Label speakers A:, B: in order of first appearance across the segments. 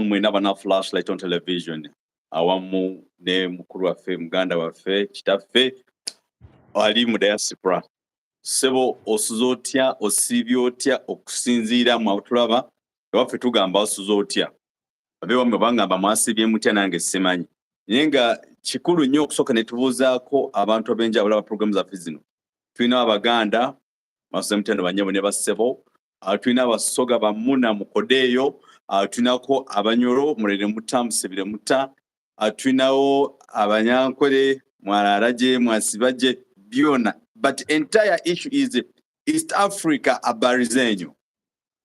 A: mwena bana flashlight on television awamu ne mukuru waffe muganda waffe kitaffe ali mu diaspora sebo osuzotya osibyotya okusinziira mu atulaba waffe tugamba osuzotya abewa mbangamba mwasibye mutya nange simanyi yenga kikulu nnyo okusoka ne tubuuzaako abantu abenjawulo aba programs zaffe zino tulina abaganda masemutendo banyabo ne basebo tulina abasoga bamuna mukodeeyo tulinako abanyoro mulere muta musibire muta tulinawo abanyankwere mwararaje mwasibaje byona but entire issue is East Africa abarizenyo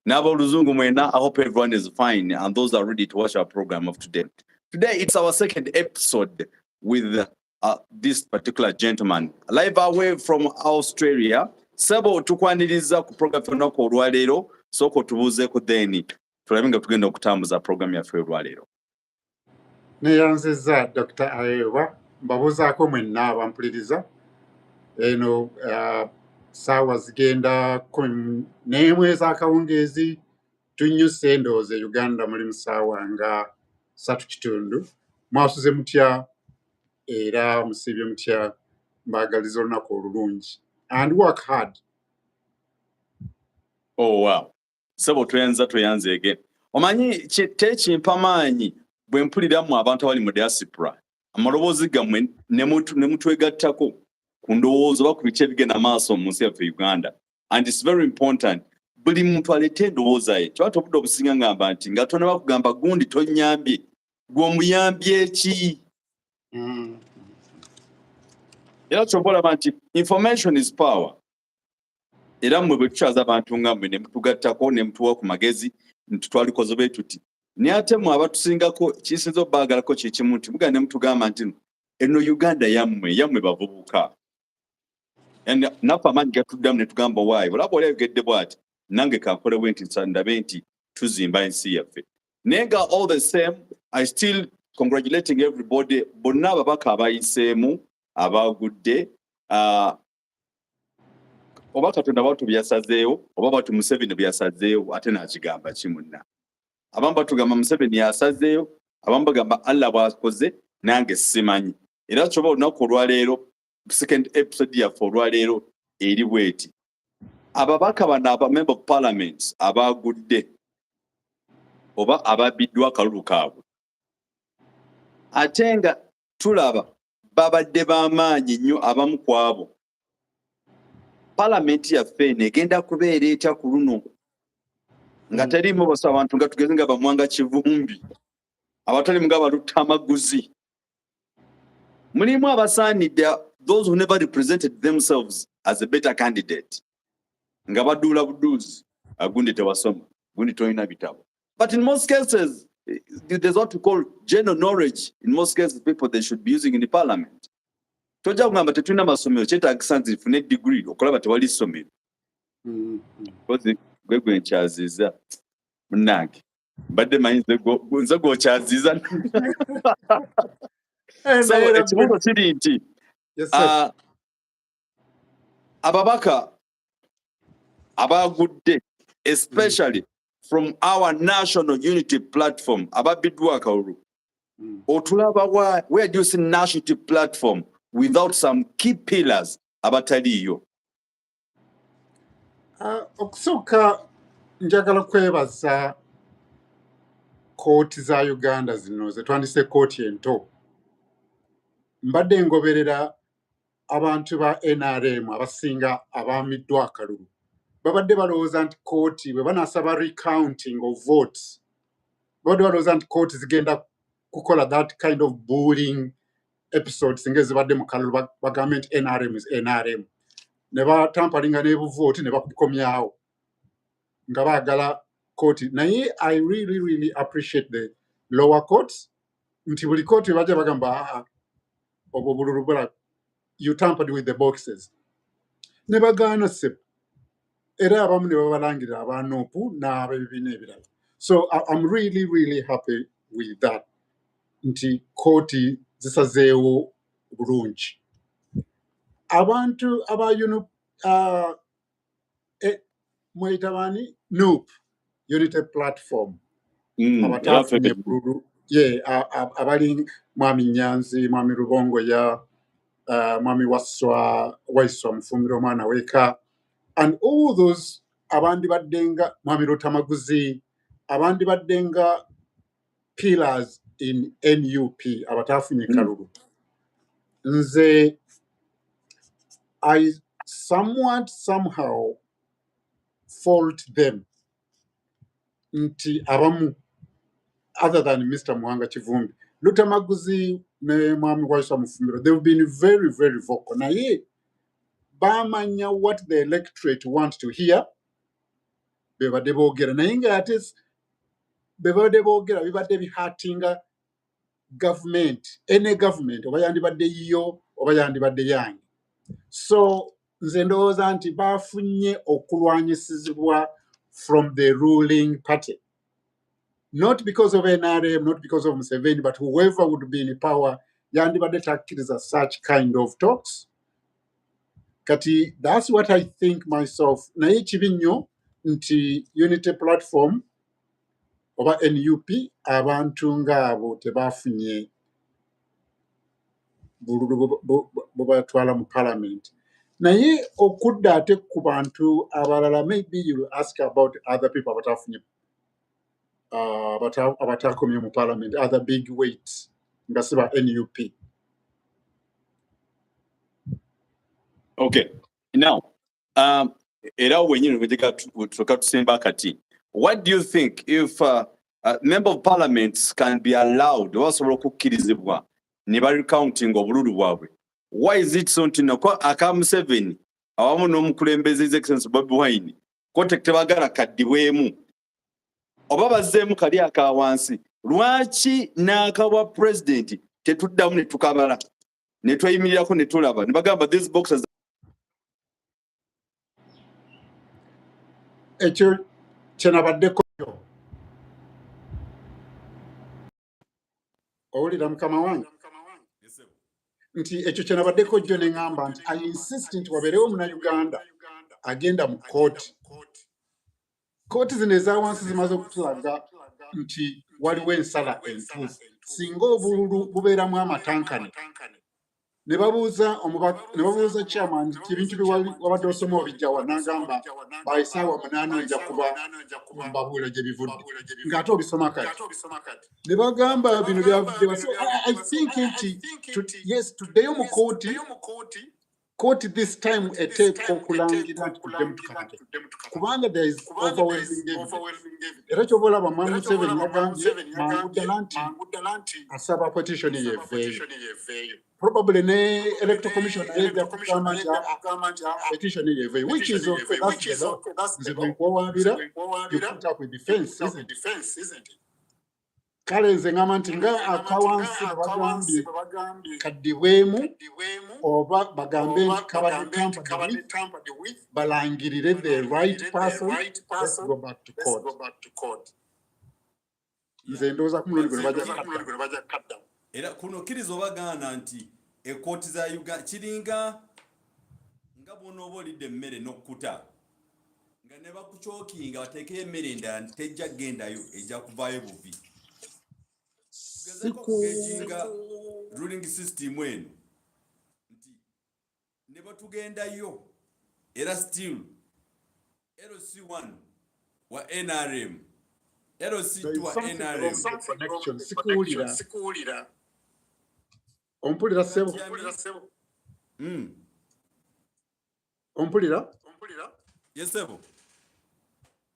A: nabo luzungu mwena. I hope everyone is fine and those are ready to watch our program of today. Today it's our second episode with this particular gentleman live away from Australia. Sabo tukwaniriza ku program fenoko olwaleero soko tubuzeeko then tulabinga tugenda okutambuza program yaffe olwaleero.
B: Neyanziza Dr. Ayewa mbabuzaako mwenna abampuliriza eno saawa zigenda 11 ez'akawungeezi tunyuse endowooza Uganda muri musaawa nga 3:30 mwasuze mutya era musibye mutya mbagaliza olunaku olulungi and work hard.
A: Oh wow. Sabo tuyanze again. Omanyi tekimpa maanyi bwe mpuliramu abantu abali mu diaspora amaloboozi gammwe ne mutwegattako ku ndowooza oba ku bice bigenda maaso mu nsi yaffe Uganda and it's very important buli muntu alete endowooza ye twata obudde obusinga ngamba nti nga tona bakugamba gundi tonyambye gw'omuyambye ki era kyobola nti information is power era mmwe bwe tukyaza abantu nga mmwe ne mutugattako ne mutuwa ku magezi ntitwalikoze be tuti naye ate mu abatusingako kisinza obbaagalako kikimu nti mugenda ne mutugamba nti eno Uganda yammwe bavubuka naffe amaanyi gatuddamu ne tugamba waayo olaba oli ayogedde bw'ati nange kankolewo nti ndabe nti tuzimba ensi yaffe naye nga all the same I still congratulating everybody bonna ababaka abayiseemu abagudde oba Katonda batu byasazeewo oba batu Museveni byasazeewo ate nakigamba kimunna abamu batugamba Museveni yasazeewo abamu bagamba Allah bwakoze nange simanyi era kyoba olunaku olwaleero second episode yaffe olwaleero eri bweti ababaka bano aba member of parliament abagudde oba ababiddwa akalulu kaabwe ate nga tulaba babadde b'amaanyi nnyo abamu ku abo parliament yaffe negenda kubeera etya ku luno nga teriimu basa abantu nga tugeze nga bamwanga kivumbi abatali nga balutta amaguzi mulimu abasaanidde those who never represented themselves as a better candidate nga baduula buduuzi agundi tewasoma gundi tolina bitabo but in most cases there's what we call general knowledge in most cases people they should be using in the parliament tojja kugamba tetulina masomero kyetaagisa nti nfune degree okulaba tewali ssomero gwe nkyaziza munnange mbadde manyi nze gwokyaziza ekibuuzo kiri nti ababaka abagudde especially from our national unity platform ababiddwa akalulu otulaba where do you see national unity platform without some key pillars abataliyo?
B: Okusooka njagala kwebaza kooti za Uganda zino ze twandise kooti ento mbadde ngoberera abantu ba NRM abasinga abaamiddwa akalulu babadde balowooza nti kooti bwe banasaba recounting of votes babadde balowooza nti kooti zigenda kukola that kind of bullying episodes nga ezibadde mu kalulu bagambe nti NRM is NRM ne batampalinga n'ebuvooti ne bakukomyawo nga baagala kooti naye I really appreciate the lower courts nti buli kooti bajja bagamba obwo bululu bula you tampered with the boxes ne bagaana se era abamu ne babalangirira abanoopu n'abebibiina ebirala so I'm really happy with that nti kooti zisazeewo bulungi abantu abayunu mweyitabani NUP unity platform abatafunye bululu abali mwami Nyanzi, mwami Rubongoya, mwami Waiswa Mufumbiro omwana w'eka, and all those abandi baddenga mwami Rutamaguzi, abandi baddenga pillars in NUP abatafunye kalulu. Nze I somewhat somehow fault them nti abamu other than Mr. Muhanga Chivumbi, Rutamaguzi ne mwami Waiswa Mufumbiro, they've been very, very vocal. Naye bamanya what the electorate want to hear, bebadde boogera naye ng'ate bebadde boogera bibadde bihatinga government, any government, oba yandibadde yo oba yandibadde yange. So nze ndowooza nti bafunye okulwanyisibwa from the ruling party, not because of NRM, not because of Museveni, but whoever would be in power yandibadde takkiriza such kind of talks. Kati that's what I think myself. Naye kibi nnyo nti Unity Platform oba NUP abantu ng'abo tebafunye bululu bubatwala mu parliament. Naye okudda ate ku bantu abalala, maybe you will ask about other people abatafunye abatakomye mu parliament, other big weights nga siba NUP.
A: Okay, now era wenyini tuka tusemba kati, what do you think if member of parliaments can be allowed basobola okukkirizibwa ne recounting obululu bwabwe? Why is it so nti nako aka Museveni awamu n'omukulembeze His Excellency Bobi Wine kote tebagala kaddibwemu oba bazzeemu kali aka wansi? Lwaki n'akawa president tetuddamu ne tukabala ne tweyimirirako ne tulaba ne bagamba these boxes?
B: Ekyo kyenabaddeko owulira mukama wange nti ekyo kyenabaddeko jjo ne ŋŋamba nti I insist nti wabeerewo Munnayuganda agenda mu kooti. Kooti zino eza wansi zimaze okutulaga nti waliwo ensala entuufu. Singa obululu bubeeramu amatankane ne babuuza chairman nti ebintu bye wabadde osoma obijjawa, n'agamba by ssaawa 8 ojja kuba mbabuula gye bivudde, ng'ate obisoma kati. Ne bagamba bino byavudde. So I think nti yes, tuddeyo mu kooti. Kooti this time eteekwa okulangira nti tuddemu tukabate, kubanga there is overwhelming evidence. Era ky'oba olaba mwami Museveni yagambye mangu ddala nti asaba petition yeeveeyo. Probably ne electoral commission ejja kugamba nti petition yeeveeyo, which is okay, that's the law. Nze bwe nkuwawaabira, you put up with defense, isn't it? Kale nze ngamba nti nga akawansi bwe bagambye kaddibwemu oba bagambe nti kabadde tampered with, balangirire the right person, let's go back to court. Nze ndowooza ku mulundi guno bajja kadda.
C: Era kuno kkiriza obagaana nti ekkooti za Uganda kiringa nga bw'onooba olidde emmere n'okkuta nga ne bakucookinga bateekeyo emmere endala nti tejja kgendayo ejja kuvaayo buvi. Tugezeeko okugekinga ruling system eno nti ne batugendayo era still LC1 wa NRM, LC2 wa NRM.
B: Sikuwulira. Ompulira ssebo? Ompulira?
C: Yes, ssebo.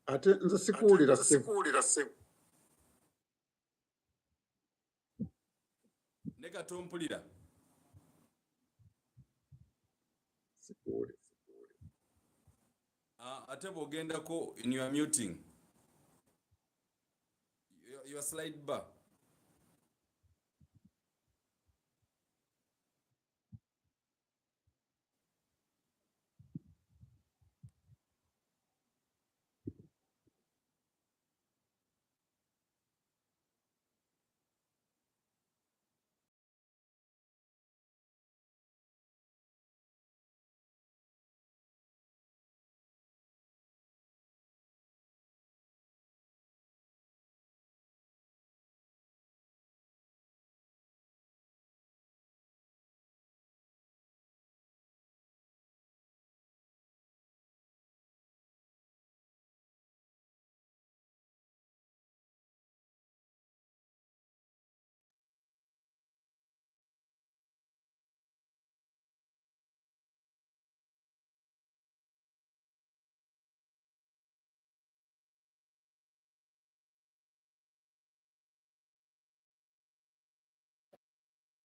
B: Ate nze sikuwulira ssebo.
C: Ne kati ompulira?
B: Sikuwulira.
C: Ate bw'ogendako in your muting, your slide bar.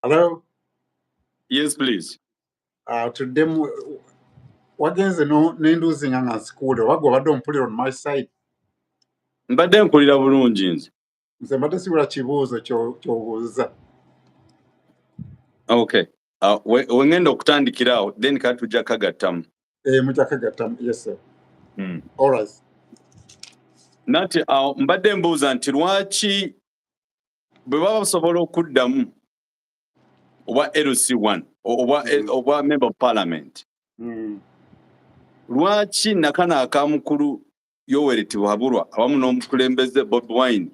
B: Hello?
A: Yes, please.
B: Today, wagenze n'enduuzinga nga nsikuule oba gwe obadde ompulira on my side.
A: Mbadde mpulira bulungi nze.
B: Nze mbadde sibula kibuuzo ky'obuuza.
A: Okay. We ngenda okutandikira awo then kati tujja kagattamu.
B: Mujja kagattamu, yes sir. All right.
A: Nati mbadde mbuuza nti lwaki bwe baba basobola okuddamu oba LC1 oba member of parliament. Lwaki nakana akamukulu Yoweri Tibuhaburwa awamu n'omukulembeze Bobi Wine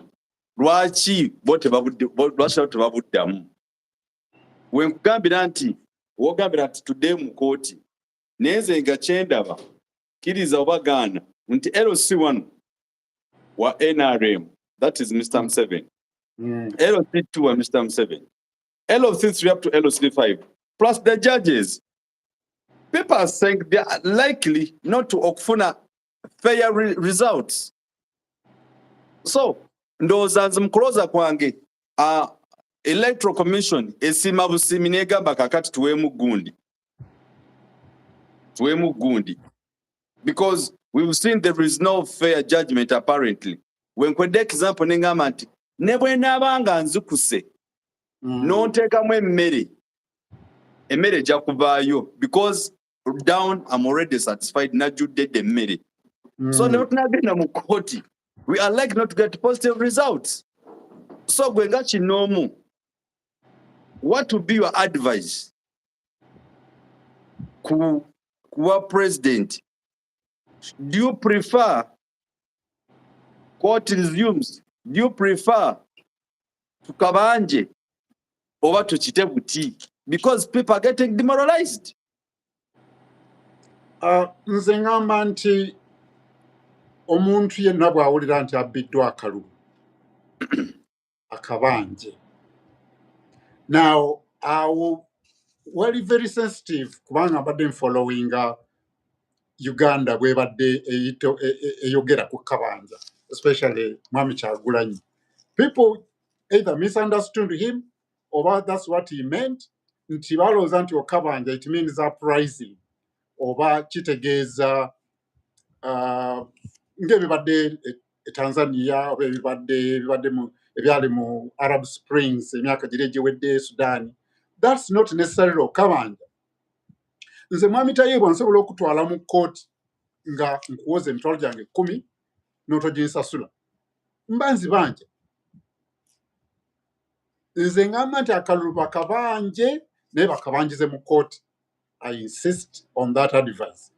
A: lwaki bo tebabuddamu? We nkugambira nti wogambira nti tudde mu kooti naye nze nga kyendaba kkiriza obagaana nti LC1 wa NRM, that is Mr. M7. LC2 wa Mr. M7. LC3 up to LC5 plus the judges. People are saying they are likely not to okufuna fair results. So ndowooza nze mukulooza kwange electoral commission esima busimi negamba kakati tuweemu gundi because we've seen there is no fair judgment apparently. Wenkwedde example nengamba nti ne bwe naabanga nzikuse n'onteekamu emmere ejja kuvaayo because down I'm already satisfied najjudde emmere. So ne tunagenda mu kooti we are likely not to get positive results. So gwe nga kinoomu, what would be your advice kuwa president? Do you prefer court resumes? Do you prefer tukabanje oba tukite buti? Because people are getting demoralized.
B: Nze ngamba nti omuntu yenna bw'awulira nti abbiddwa akalulu akabanje. Now, very, very sensitive kubanga mbadde following Uganda bwe badde eyogera ku kabanja, especially Mwami Kyagulanyi. People either misunderstood him or that's what he meant. Nti balowooza nti okabanja it means uprising oba kitegeeza ng'ebibadde Tanzania oba ebyali mu Arab Springs emyaka giri egiwedde Sudan. That's not necessarily okabanja. Nze Mwami Tayiibwa nsobola okutwala mu kooti nga nkuwoza emitwalo gyange 10 n'otoginsasula mba nzibanje. Nze ngamba nti akalulu bakabanje naye bakabanjize mu kooti. I insist on that advice.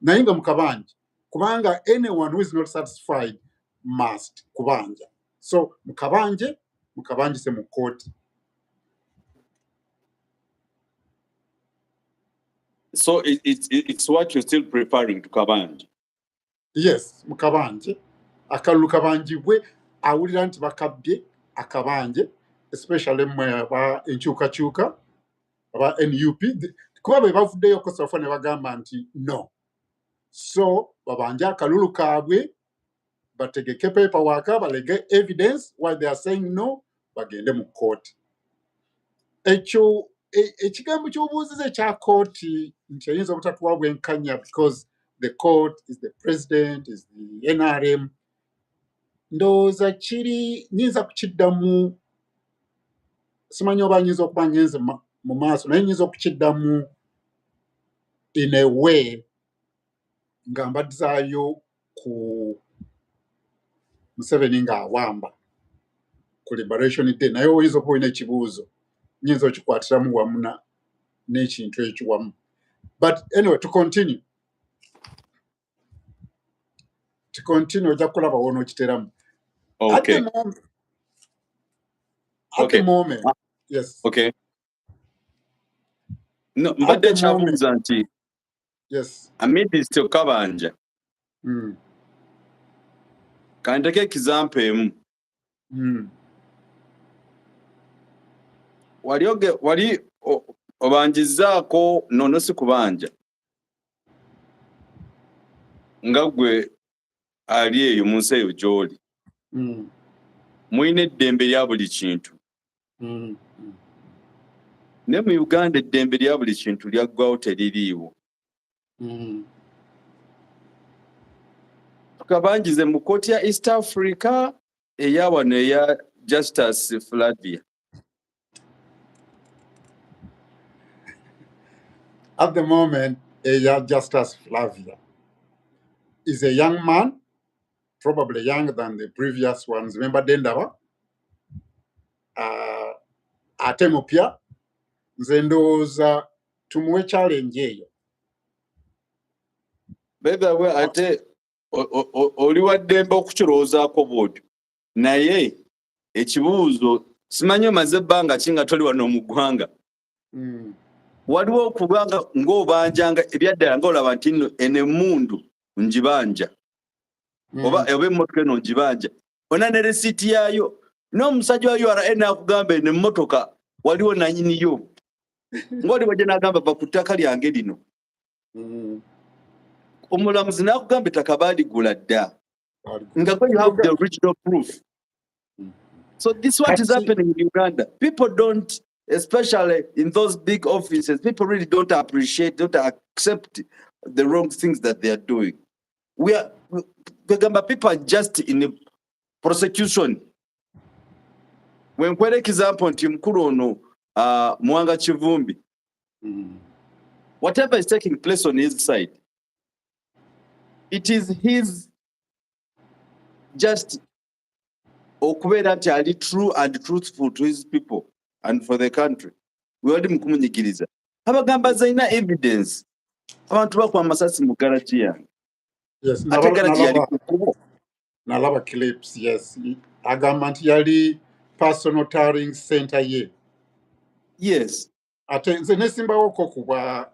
B: Naye nga mukabanje kubanga anyone who is not satisfied must kubanja. So mukabanjise mu kooti.
A: So it's what you're still preferring to kabanje?
B: Yes, mukabanje. Akalulu kabanjibwe awulira nti bakabbye akabanje, especially mwe aba enkyukakyuka aba NUP kuba be bavuddeyo kosafa ne bagamba nti no. So babanje akalulu kaabwe bategeke paperwork balege evidence why they are saying no bagende mu kooti. Ekyo ekigambo ky'obuuziza ekya kooti nti ayinza obutatuwa bwenkanya because the court is the president, is the NRM. Ndowooza nyinza kukiddamu, simanyi oba nyinza okuba ngenze mu maaso naye nyinza okukiddamu in a way nga mbadizaayo ku Museveni ng'awamba ku Liberation Day naye oyinza okuba olina ekibuuzo nyinza okikwatiramu wamu n'ekintu ekiwamu. But anyway, to continue ojja kulaba woona okiteramu.
A: Okay.
B: At the moment, yes.
A: Okay. No, mbadde kyabuuza nti
B: yes.
A: amidst okabanja kandeke example emu. Wali obanjizaako nono si kubanja nga gwe ali eyo mu nsi eyo gy'oli muyina eddembe lya buli kintu ne mu Uganda eddembe lya buli kintu lyaggwawo teririiwo. Tukabangize mu kkooti ya East Africa eya wano eya Justice Flavia.
B: At the moment, Justice Flavia is a young man, probably younger than the previous ones. Remember Dendaba? Ate mupya, nze ndowooza tumuwe challenge eyo.
A: Bebe we ate oli wa ddembe okukirowoozaako bw'otyo. Naye ekibuuzo simanyi omaze ebbanga ki nga toli wano mu ggwanga. Waliwo okubanga ng'obanjanga ebyaddala ng'olaba nti nno eno emmundu ngibanja. Oba emmotoka eno ngibanja. Ona ne resiiti yaayo. N'omusajja wa URA n'akugamba eno emmotoka waliwo nannyiniyo. Ng'oli wajja n'agamba va ku ttaka lyange lino. Omulamuzi n'akugamba ettaka baaligula dda. Nga you have the original proof. So this is what is happening in Uganda. People don't, especially in those big offices, people really don't appreciate, don't accept the wrong things that they are doing. People are just in the prosecution. When we example mukulu ono Mwanga Kivumbi, whatever is taking place on his side, it is his just okubeera nti ali true and truthful to his people and for the country. We wali mukumunyigiriza. Abagamba zayina evidence. Abantu bakuba amasasi mu garage yange.
B: Yes,
A: Ate garage yali ku kkubo.
B: Nalaba clips, yes. Agamba nti yali personal tarring center ye.
A: Yes.
B: Ate nze nesimbawo ko kuba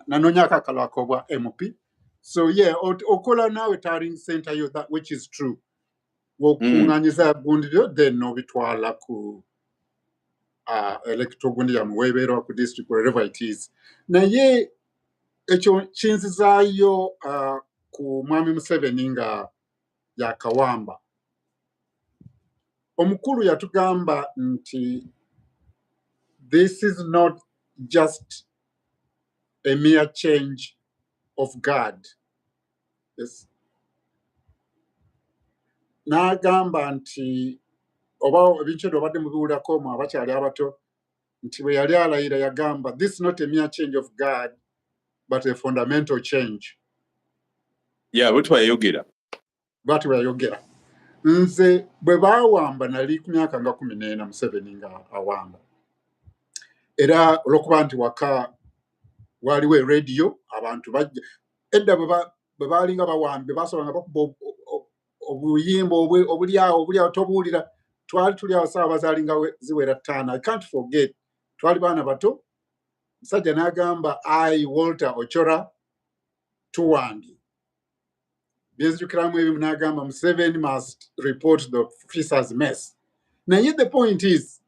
B: nanoonya akakalo ako bwa MP. So yeah, okola nawe tarring center yo, that which is true. Wokunganyiza gundiro then nobitwala ku electoral gundi ya muweberwa ku district wherever it is. Naye ekyo kinzizaayo ku Mwami Museveni nga yakawamba. Omukulu yatugamba nti this is not just a mere change of guard. Yes. N'agamba nti oba ebintu obadde mubiwulako mu abakyali abato nti bwe yali alayira yagamba this is not a mere change of guard but a fundamental change.
A: Yeah, bwe twayogera.
B: Bw'ati bwayogera. Nze bwe baawamba nali ku myaka nga 14 Museveni nga awamba. Era olw'okuba nti waka waliwo radio abantu bajja edda bwe baalinga bawambe basobanga bakuba obuyimba obuli awo tobuwulira. Twali tuli awo ssaawa bazaalinga ziwera 5. I can't forget. Twali baana bato. Musajja n'agamba Walter Ochora tuwange. Byenzijukiramu ebimu n'agamba Museveni must report the officers' mess. Naye the point is,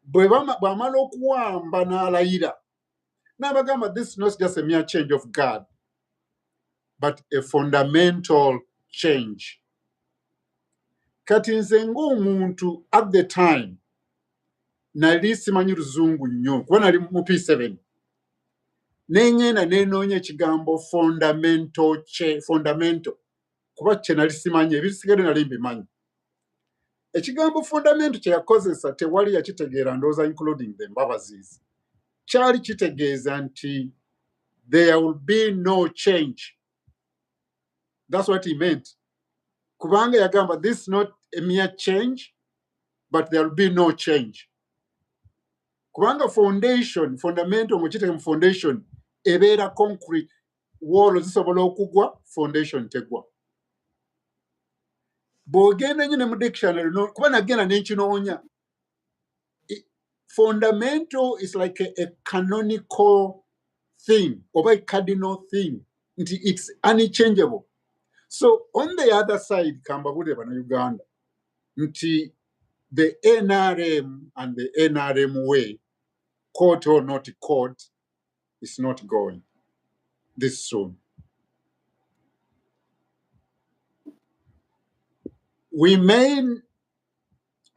B: bw'amala okuwamba n'alayira n'abagamba this is not just a mere change of guard but a fundamental change. Kati nze ng'omuntu at the time nali simanyi Luzungu nnyo kuba nali mu P7 n'engenda n'enoonya ekigambo fundamental kuba kye nali simanyi ebisigadde nali mbimanyi. Ekigambo fundamental kye yakozesa tewali yakitegeera ndowooza including the Mbabazis. Kyali kitegeeza nti there will be no change. That's what he meant. Kubanga yagamba this is not a mere change but there will be no change. Kubanga fundamental mukiteeke mu foundation ebeera concrete, wall zisobola okugwa, foundation tegwa. Bw'ogenda nnyo ne mu dictionary kuba nagenda n'enkinoonya. Fundamental is like a canonical thing or a cardinal thing. It's unchangeable. So on the other side, Kambabule bana Uganda, the NRM and the NRM way, court or not court, is not going this soon. We may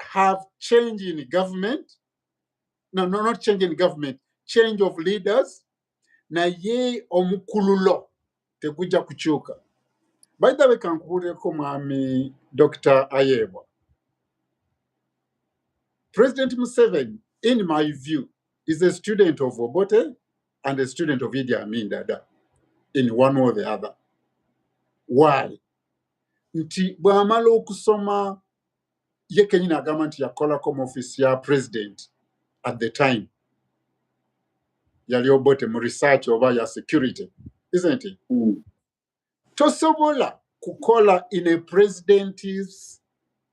B: have change in government, no, not change in government, change of leaders, na ye omukululo tekujja kukyuka. By the way, kankubuuleko mwami Dr. Ayebwa. President Museveni, in my view, is a student of Obote and a student of Idi Amin Dada in one or the other. Why? Nti bw'amala okusoma ye kenyini agamba nti yakolako mu office ya president at the time. Yali Obote mu research oba ya security, isn't it? Tosobola kukola in a president's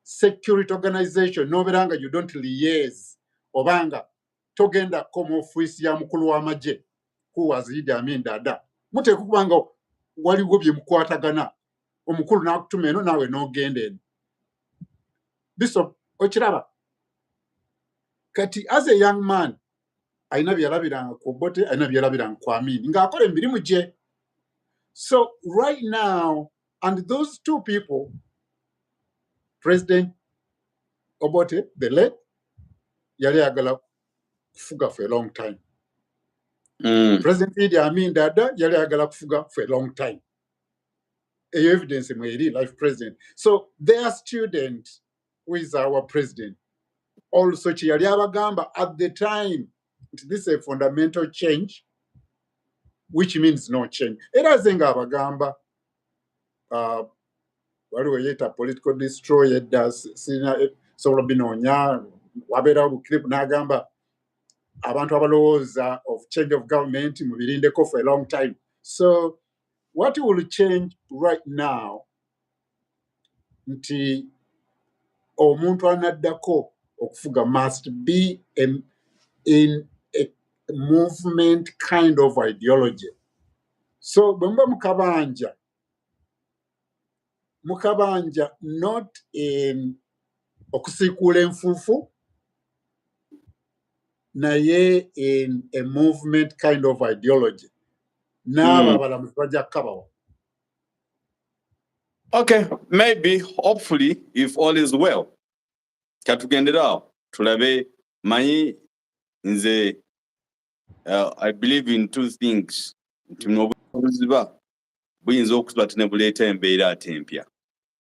B: security organization noberanga you don't liaise obanga togenda komu office ya mukulu w'amagye who was Idi Amin Dada muteeka kubanga waliwo bye mukwatagana omukulu n'akutuma eno naawe n'ogenda eno. Bishop okiraba kati as a young man alina byalabiranga ku Obote alina byalabiranga ku Amin ng'akola emirimu gye. So right now, and those two people, President Obote, the late, yali agala kufuga for a long time. President Idi Amin Dada, yali agala kufuga for a long time. Evidence in my life president. So their student, who is our president, also yali abagamba at the time, this is a fundamental change, which means no change. Era zenga abagamba, waliwo yeta political destroyer does sina sobola binonya wabera obukripu n'agamba abantu abalowooza of change of government mubirindeko for a long time. So what will change right now nti omuntu anaddako okufuga must be in a movement kind of ideology. So bwemba mukabanja not in okusikula enfuufu naye in a movement kind of ideology. N'abo abalamuzi bajja kukabawa.
A: Okay, maybe, hopefully, if all is well. Katugendera tulabe manyi nze I believe in two things. Nti buyinza okuba tenebuleeta embeera ate empya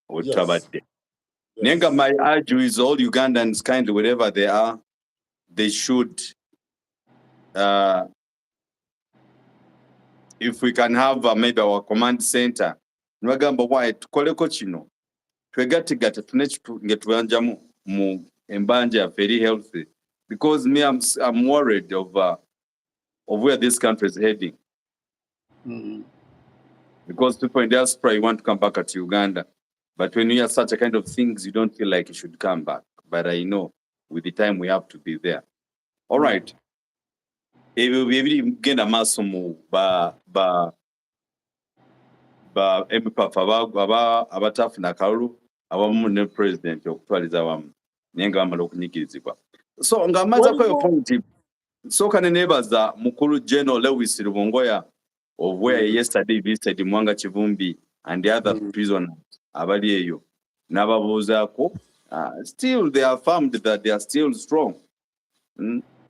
A: obutabadde. Nenga my urge is all Ugandans kindly wherever they are, they should if we can have maybe our command center nibagamba why tukoleko kino twegatigata tunetubanjamu mu embanja very healthy, because me I'm worried of where this country is heading. Because people in diaspora, you want to come back to Uganda. But when you hear such a kind of things, you don't feel like you should come back. But I know with the time we have to be there. All right. Every genda masomo ba abatafu na kalu abamu ne president okutwaliza wamu nenga bamala okunyikirizibwa. So ngamaza kwa point so kanenebaza mukulu General Lewis Rubongoya of where yesterday visited Mwanga Chivumbi and the other prisoners abali eyo nababuzaako still they are affirmed that they are still strong.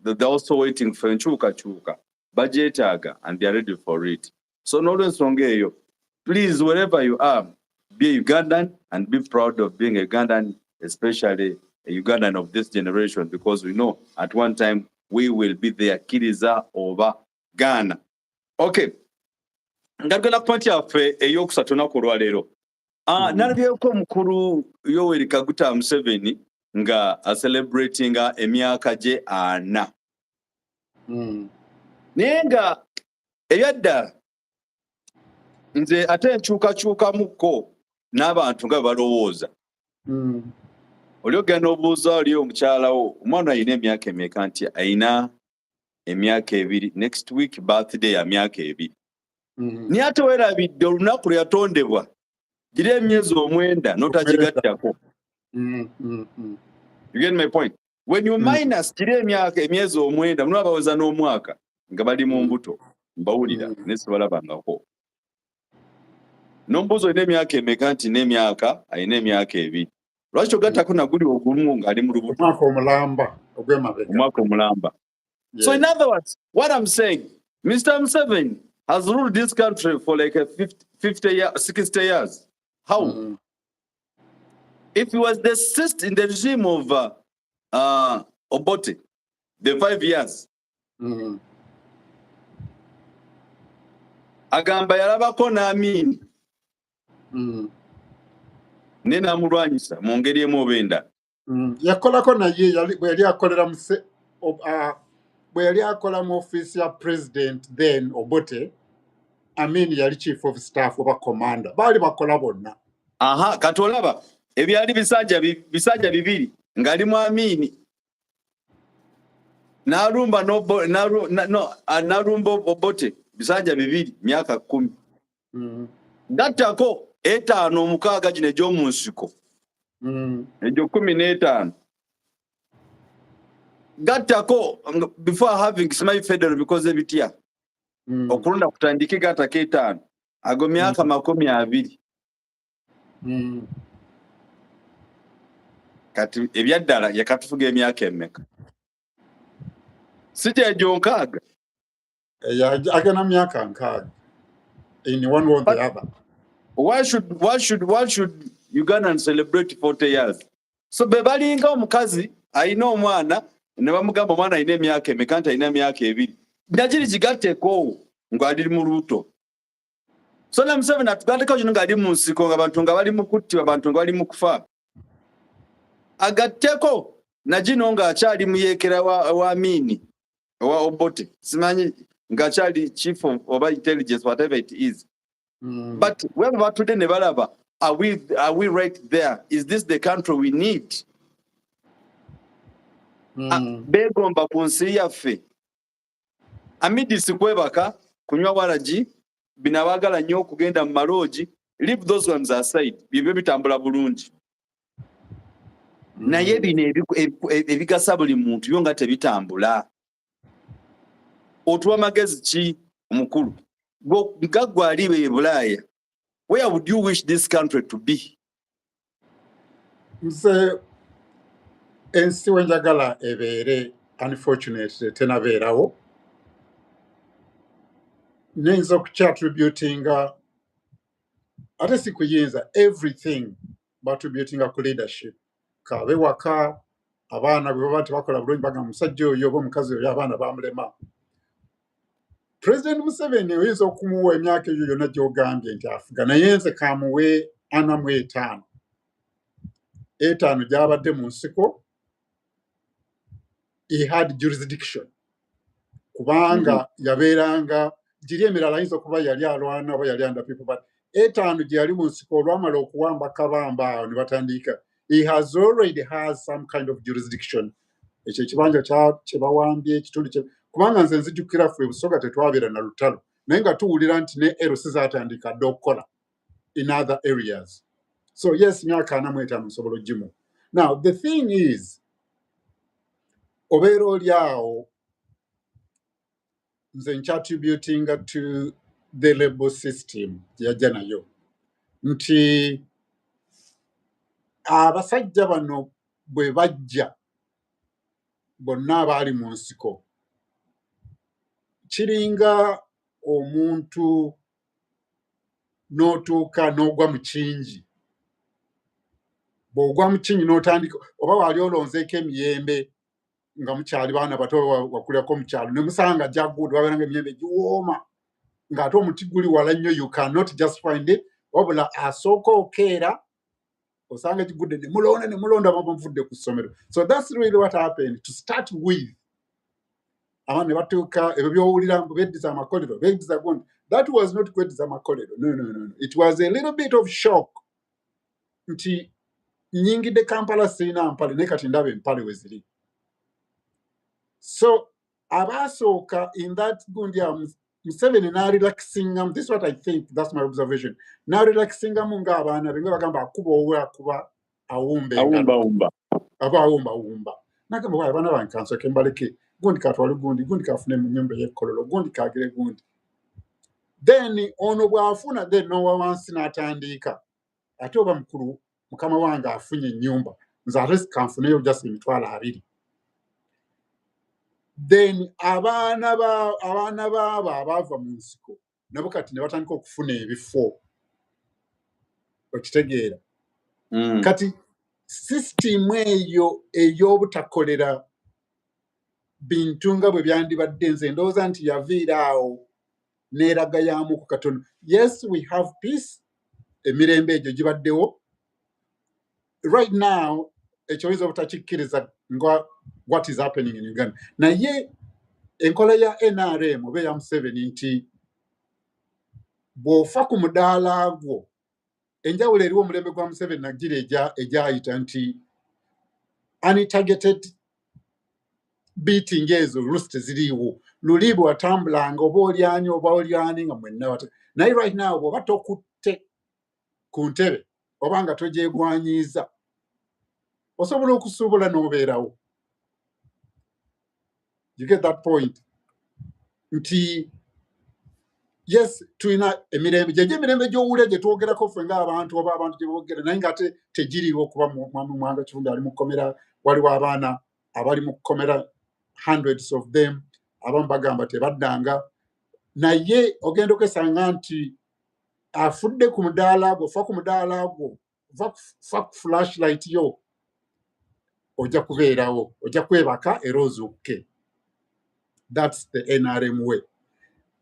A: They're also waiting for chuka budgetaga and they are ready for it. So no less wrong eyo. Please, wherever you are, be a Ugandan and be proud of being a Ugandan, especially a Ugandan of this generation, because we know at one time we will be the Akiriza over Ghana. Okay. Ngagala point yaffe eyokusatu naku lwaleero. Nalabyeko mukulu Yoweri Kaguta Museveni nga celebratinga emyaka gye 4. Naye nga eyadda nze ate nkyukakyukamuko n'abantu nga balowooza. Oli ogenda obuuza oli omukyalawo omwana ayina emyaka emeka nti ayina emyaka 2 next week birthday ya myaka 2. Ni ate weerabidde olunaku lweyatondebwa gira emyezi 9 n'otagigattako. You get my point? When you minus gira emyezi 9 muno abaweza n'omwaka nga bali mu mbuto mbawulira nesibalabangako. Nombuzo olina emyaka emeka nti n'emyaka ayina emyaka 2. Lwaki ogattako naguli ogumu ng'ali mu lubuto?
B: Omwaka omulamba ogw'emabega.
A: Omwaka omulamba.
B: Yes.
A: So in other words, what I'm saying, Mr. Museveni has ruled this country for like a 50 years, 60 years. How? If he was the sixth in the regime of Obote, the 5 years, agamba yalabako n'amini ne namulwanyisa mu ngeri emu oba endala.
B: Yakolako naye bwe yali akolera bwe yali akola mu office ya president then Obote, Amin yali chief of staff oba commander, baali bakola bonna.
A: Aha, kati olaba ebyali bisajja bibiri ng'ali mu Amini n'alumba n'alumba Obote bisajja bibiri myaka 10. Gattako 5 6 gino egy'omu nsiko egyo 15. Gattako before having Smile Federal because ebitya okulonda kutandike gattako 5 ago myaka 20. Kati ebyaddala yakatufuga emyaka emeka si kyegyo 6
B: agana myaka 6 in one or the other.
A: Why should Ugandans celebrate 40 years? So bebalinga omukazi ayina omwana ne bamugamba omwana ayina emyaka emeka nti ayina emyaka 2 nakiri kigatteko ng'ali mu luuto. So na Museveni atugatteko kino ng'ali mu nsiko ng'abantu nga bali mu kuttibwa, abantu nga bali mu kufa. Agatteko nagino ng'akyali mu Yekolera wa Amini wa Obote, simanyi ng'akyali chief of intelligence, whatever it is. But where about today ne balaba, are we right there? Is this the country we need? Begomba ku nsi yaffe amidisi kwebaka kunywa waragi binabagala nnyo okugenda mu maloogi, leave those ones aside, bibyo bitambula bulungi. Naye bino ebigasa buli muntu byo nga tebitambula. Otuwa magezi ki omukulu? Nga ggwe ali e Bulaaya, where would you wish this country to be?
B: Nze ensi wenjagala ebeere unfortunately tenabeerawo. Nayinza okukyatributinga ate si kuyinza everything battributinga ku leadership. Kabe waka abaana bwe baba tebakola bulungi bagamba omusajja oyo oba omukazi oyo abaana bamulema. President Museveni oyinza okumuwa emyaka eyo yonna gy'ogambye nti afuga, naye nze kamuwe 45. 5 gy'abadde mu nsiko, he had jurisdiction kubanga yabeeranga giri emirala ayinza okuba yali alwana oba yali under people, but 5 gye yali mu nsiko olwamala okuwamba kabamba awo ne batandika, he has already has some kind of jurisdiction. Ekyo ekibanja kye bawambye ekitundu kye, kubanga nze nzijukira ffe Busoga tetwabeera na lutalo naye nga tuwulira nti ne LC zaatandika dde okukola in other areas. So yes, myaka 45 nsobola ogimu. Now the thing is, obeera oli awo nze nkyatributinga to the label system yajja nayo nti abasajja bano bwe bajja bonna abaali mu nsiko kiringa omuntu n'otuuka n'ogwa mu kingi. Bw'ogwa mu kingi n'otandika oba waali olonzeeko emiyembe nga mukyali baana bato wakulirako mu kyalo ne musanga gyagudde wabeeranga emiyembe giwooma ng'ate omuti guli wala nnyo, you cannot just find it, wabula asooka okeera osanga gigudde ne mulonda baba muvudde ku ssomero. So that's really what happened to start with. Abaana ne batuuka ebyo by'owulira beddiza amakolero beddiza gundi, that was not kweddiza amakolero, no. It was a little bit of shock nti nnyingidde Kampala sirina mpale naye kati ndaba empale we ziri. So abasooka in that gundi ya Museveni n'arelaxingamu, this is what I think, that's my observation, n'arelaxingamu ng'abaana be nga bagamba akuba owe akuba awumba aba awumba nagamba waaye abaana bange kansooke mbaleke gundi katwale gundi kafune mu nnyumba y'ekkololo gundi kagire gundi, then ono bw'afuna then n'owa wansi n'atandika ate oba mukulu mukama wange afunye ennyumba nze ate kanfuneyo just emitwalo 2. then abaana baabo abaava mu nsiko nabo kati ne batandika okufuna ebifo okitegeera kati sisitimu eyo ey'obutakolera bintu nga bwe byandibadde nze ndowooza nti yaviira awo n'eraga yamu ku katono. Yes, we have peace, emirembe egyo gibaddewo. Right now ekyo oyinza obutakikkiriza nga what is happening in Uganda. Naye enkola ya NRM oba eya Museveni nti bw'ofa ku mudaala gwo, enjawulo eriwo omulembe gwa Museveni nagira egyayita nti untargeted beating ezo oluusi teziriiwo. Luli bw'atambulanga oba olyani oba olyani nga mwenna wata. Naye right now bw'oba tokutte ku ntebe oba nga togyegwanyiiza osobola okusuubula n'obeerawo. You get that point? Nti yes, tulina emirembe gyegyo emirembe gy'owulira gye twogerako ffe ng'abantu oba abantu gye boogera naye ng'ate tegiriiwo kuba Mwanga Kifundi ali mu kkomera, waliwo abaana abali mu kkomera hundreds of them, abamu bagamba tebaddanga. Naye ogenda okesanga nti afudde ku mudaala gwo, fa ku mudaala gwo, fa ku flashlight yo, ojja kubeerawo, ojja kwebaka era ozuuke. That's the NRM way.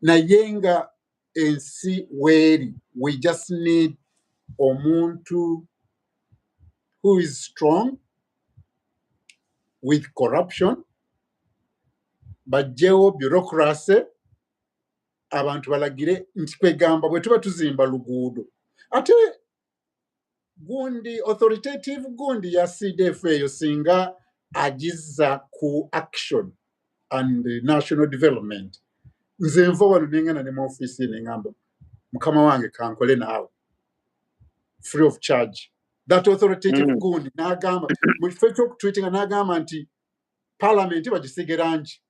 B: Naye nga ensi weeri, we just need omuntu who is strong with corruption, bajjewo bureaucracy, abantu balagire nti kwegamba bwe tuba tuzimba luguudo. Ate gundi authoritative gundi ya CDF eyo singa agiza ku action and national development. Nze nva wano nengana ne mu office nengamba mukama wange kankole naawe free of charge. That authoritative gundi n'agamba mu kifo ky'okutweetinga n'agamba nti parliament bagisige rangi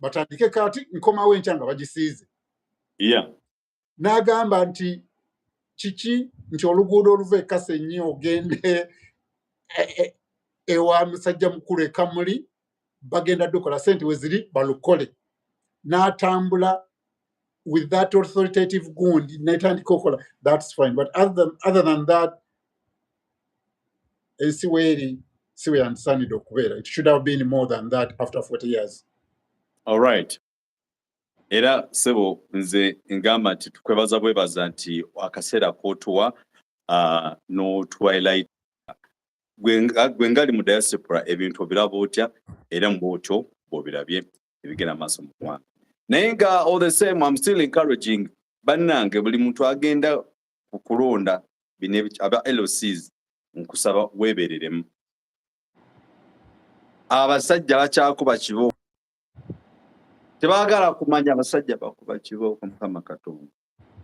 B: batandike kati nkomawo enkya nga bagisiize. N'agamba nti kiki nti oluguudo oluva e Kasenyi ogende ewa musajja mukulu e Kamuli bagenda dukola sente we ziri balukole. N'atambula with that authoritative gundi n'etandika okola. That's fine, but other than that ensi weeri si we yandisaanidde okubeera. It should have been more than that after 40 years.
A: All right. Era sebo nze ngamba nti tukwebaza bwebaza nti akaseera k'otuwa no twilight gwe ngali mu diaspora ebintu obiraba otya era mbwotyo bw'obirabye ebigenda maaso mu ggwanga. Naye nga all the same I'm still encouraging bannange buli muntu agenda okulonda bino aba LOCs nkusaba weebereremu. Abasajja bakyakuba kibo tebaagala kumanya abasajja bakuba kibooko Mukama Katonda.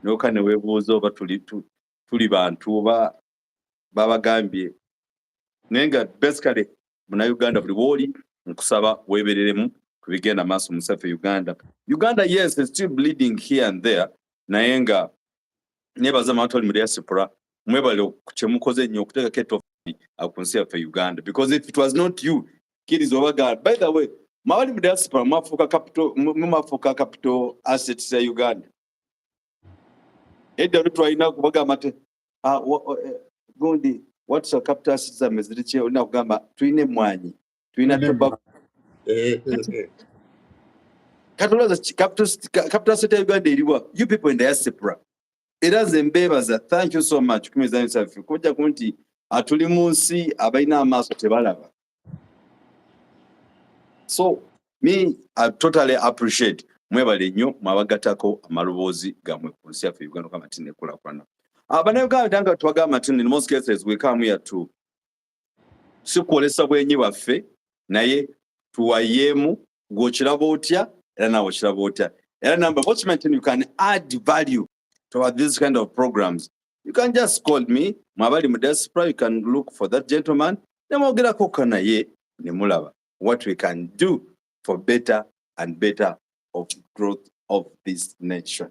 A: Noka ne weebuuza oba tuli bantu oba babagambye. Naye nga basically Munnayuganda buli w'oli nkusaba weebereremu ku bigenda maaso mu ssaffe Uganda. Uganda, yes, is still bleeding here and there. Naye nga nebaza abantu ali mu diaspora mwebale kye mukoze ennyo okuteekako ettoffaali ku nsi yaffe Uganda. Because if it was not you, kiriza obagala. By the way, mawali mu diaspora mwafuuka capital assets ya Uganda. Edda twalina kubagamba nti gundi what's our capital assets ameziriche olina kugamba tuyina emmwanyi tuyina tobacco. Katulaza capital asset ya Uganda eriwa. You people in diaspora, era nze mbeebaza, thank you so much kumizanyo saffe kujja ku nti atuli mu nsi abalina amaaso tebalaba. So me I totally appreciate mwebale nnyo mwabagatako amaloboozi gammwe ku nsi yaffe Uganda kama tinekulakulana. Bannayuganda nga twagamba nti in most cases we come here to si kwolesa bwenyi bwaffe naye tuwayeemu gw'okiraba otya era nawe okiraba otya. Era number watchment you can add value to these kind of programs. You can just call me mwabali mu diaspora, you can look for that gentleman nemwogerako kanaye nemulaba what we can do for better and better of growth of this nation.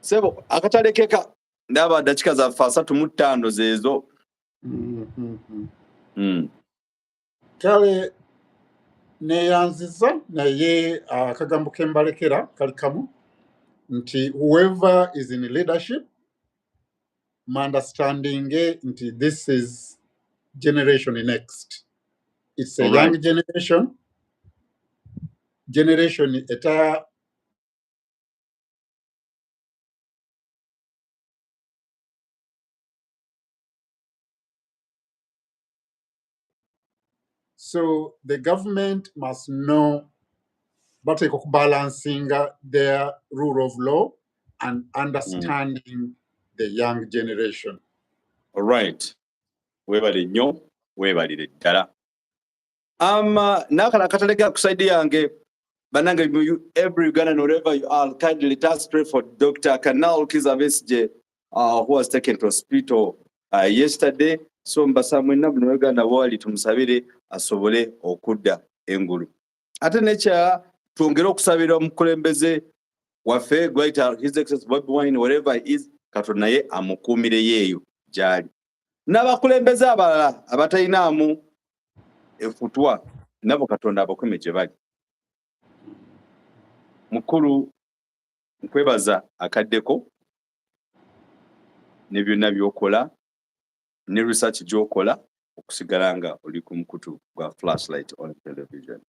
A: Sebo akatalekeka ndaba dakika za 35 zezo.
B: Kale neyanziza naye akagambo kembalekera kali kamu nti whoever is in leadership my understanding nti this is generation next. It's a
A: All
B: young
A: right.
B: generation eta so the government must know but balancing their rule of law and understanding the young generation.
A: All right. Webale nnyo, webalire ddala. Nakala katalega kusaidi yange bananga every Ugandan wherever you are, kindly let us pray for Dr. Kanal Kizabesje, who was taken to hospital yesterday. So mbasa mwena buno Uganda wali tumusabire asobole okudda engulu. Ate necha tuongere okusabira omukulembeze waffe Greater His Excellency Bobi Wine wherever he is, Katonda ye amukuumire yeeyo gyali. N'abakulembeze abalala abatayinaamu efutwa nabo Katonda abakume gye bali. Mukulu nkwebaza akaddeko ne byonna by'okola ne research gy'okola okusigala nga oli ku mukutu gwa Flashlight on television.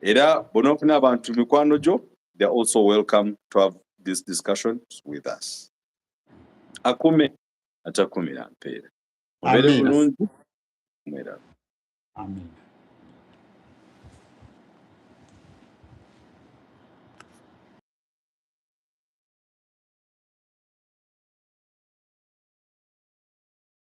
A: Era bonoofuna abantu mikwano gyo, they are also welcome to have this discussion with us. Akume atakumira mpeera. Obeere bulungi. Mwera.
B: Amen.